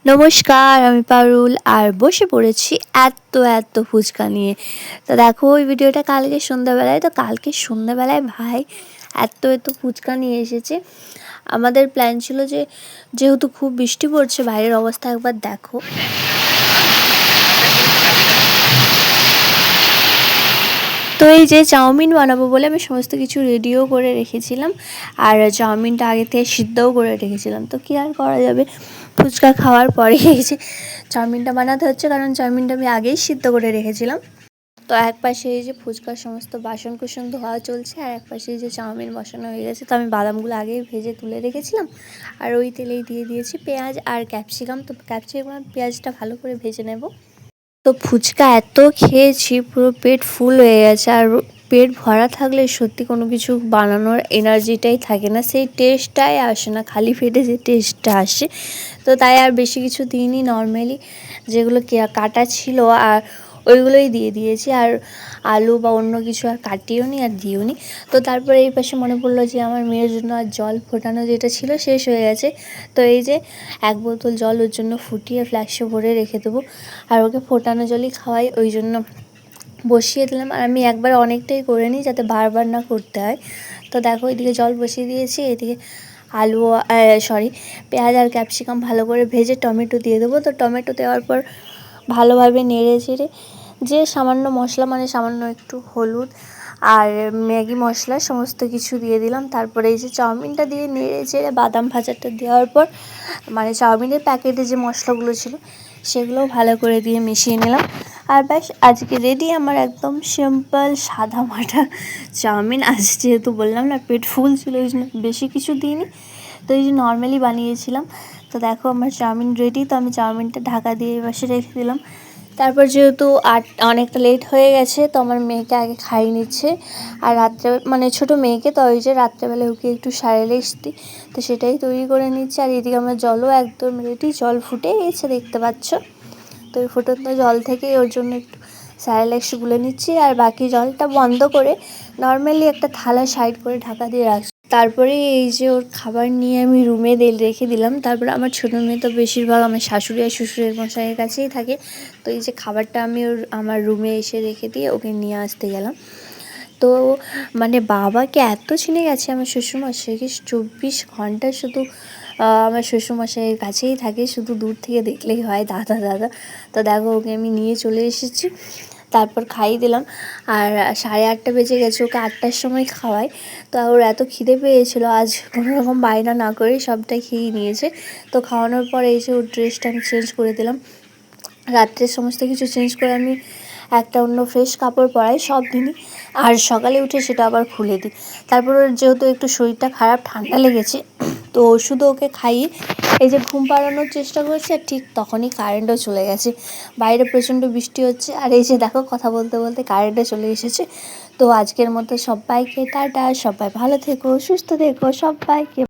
নমস্কার, আমি পারুল আর বসে পড়েছি এত ফুচকা নিয়ে। তো দেখো ওই ভিডিওটা কালকে সন্ধ্যাবেলায় ভাই এত ফুচকা নিয়ে এসেছে। আমাদের প্ল্যান ছিল যে যেহেতু খুব বৃষ্টি পড়ছে, বাইরের অবস্থা একবার দেখো। তো এই যে চাউমিন বানাবো বলে আমি সমস্ত কিছু রেডিও করে রেখেছিলাম, আর চাউমিনটা আগে থেকে সিদ্ধও করে রেখেছিলাম। তো কী আর করা যাবে, ফুচকা খাওয়ার পরে এই যে চাউমিনটা বানাতে হচ্ছে, কারণ চাউমিনটা আমি আগেই সিদ্ধ করে রেখেছিলাম। তো এক পাশে এই যে ফুচকার সমস্ত বাসন কুসন ধোয়া চলছে, আর এক পাশে এই যে চাউমিন বসানো হয়ে গেছে। তো আমি বাদামগুলো আগেই ভেজে তুলে রেখেছিলাম, আর ওই তেলেই দিয়ে দিয়েছি পেঁয়াজ আর ক্যাপসিকাম। তো ক্যাপসিকাম আর পেঁয়াজটা ভালো করে ভেজে নেব। তো ফুচকা এত খেয়েছি, পুরো পেট ফুল হয়ে গেছে। আর পেট ভরা থাকলে সত্যি কোনো কিছু বানানোর এনার্জিটাই থাকে না, সেই টেস্টটাই আসে না, খালি পেটে যে টেস্টটা আসে। তো তাই আর বেশি কিছু দিইনি, নর্মালি যেগুলো কাটা ছিল আর ওইগুলোই দিয়ে দিয়েছি। আর আলু বা অন্য কিছু আর কাটিও নি আর দিও নি। তো তারপরে এই পাশে মনে পড়লো যে আমার মেয়ের জন্য আর জল ফোটানো যেটা ছিল শেষ হয়ে গেছে। তো এই যে 1 বোতল জল ওর জন্য ফুটিয়ে ফ্লাস্কে ভরে রেখে দেবো, আর ওকে ফোটানো জলই খাওয়াই, ওই জন্য বসিয়ে দিলাম। আর আমি একবার অনেকটাই করে নিই যাতে বারবার না করতে হয়। তো দেখো এদিকে জল বসিয়ে দিয়েছি, এদিকে আলু পেঁয়াজ আর ক্যাপসিকাম ভালো করে ভেজে টমেটো দিয়ে দেবো। তো টমেটো দেওয়ার পর ভালোভাবে নেড়ে চেড়ে যে সামান্য মশলা, মানে সামান্য একটু হলুদ আর ম্যাগি মশলা সমস্ত কিছু দিয়ে দিলাম। তারপরে এই যে চাউমিনটা দিয়ে নেড়ে চেড়ে বাদাম ভাজাটা দেওয়ার পর, মানে চাউমিনের প্যাকেটে যে মশলাগুলো ছিল সেগুলোও ভালো করে দিয়ে মিশিয়ে নিলাম। আর ব্যাস, আজকে রেডি আমার একদম সিম্পল সাদা মাটা চাউমিন। আজ যেহেতু বললাম না পেট ফুল ছিল, ওই জন্য বেশি কিছু দিইনি, তো এই যে নর্মালি বানিয়েছিলাম। তো দেখো আমার চাউমিন রেডি। তো আমি চাউমিনটা ঢাকা দিয়ে পাশে রেখে দিলাম। তারপর যেহেতু অনেকটা লেট হয়ে গেছে, তো আমার মেয়েকে আগে খাইয়ে নিচ্ছে, আর রাত্রে মানে ছোটো মেয়েকে, তো ওই যে রাত্রেবেলা ওকে একটু সারেলেক্স দিই, তো সেটাই তৈরি করে নিচ্ছে। আর এদিকে আমার জলও একদম রেডি, জল ফুটে গেছে দেখতে পাচ্ছ। তো ওই ফুটন্ত জল থেকে ওর জন্য একটু স্যারেলেক্স গুলে নিচ্ছি, আর বাকি জলটা বন্ধ করে নর্মালি একটা থালা সাইড করে ঢাকা দিয়ে রাখছি। তারপরে এই যে ওর খাবার নিয়ে আমি রুমে রেখে দিলাম। তারপরে আমার ছোটো মেয়ে তো বেশিরভাগ আমার শাশুড়ি আর শ্বশুরের মশাইয়ের কাছেই থাকে। তো এই যে খাবারটা আমি আমার রুমে এসে রেখে দিয়ে ওকে নিয়ে আসতে গেলাম। তো মানে বাবাকে এত চিনে গেছে আমার শ্বশুরমশাইকে, 24 ঘন্টা শুধু আমার শ্বশুরমশাইয়ের কাছেই থাকে, শুধু দূর থেকে দেখলেই হয় দাদা দাদা। তো দেখো ওকে আমি নিয়ে চলে এসেছি, তারপর খাইয়ে দিলাম। আর 8:30 বেজে গেছে, ওকে 8টার সময় খাওয়াই। তো ওর এত খিদে পেয়েছিল, আজ কোনো রকম বায়না না করেই সবটাই খেয়ে নিয়েছে। তো খাওয়ানোর পর এই যে ওর ড্রেসটা আমি চেঞ্জ করে দিলাম, রাত্রে সমস্ত কিছু চেঞ্জ করে আমি একটা অন্য ফ্রেশ কাপড় পরাই সব দিনই, আর সকালে উঠে সেটা আবার খুলে দিই। তারপর ওর যেহেতু একটু শরীরটা খারাপ, ঠান্ডা লেগেছে, তো ওষুধও ওকে খাইয়ে এই যে ঘুম পাড়ানোর চেষ্টা করছি, আর ঠিক তখনই কারেন্টও চলে গেছে। বাইরে প্রচণ্ড বৃষ্টি হচ্ছে, আর এই যে দেখো কথা বলতে বলতে কারেন্টও চলে এসেছে। তো আজকের মতো সবাইকে টাটা, সবাই ভালো থেকো, সুস্থ থেকো, সবাইকে।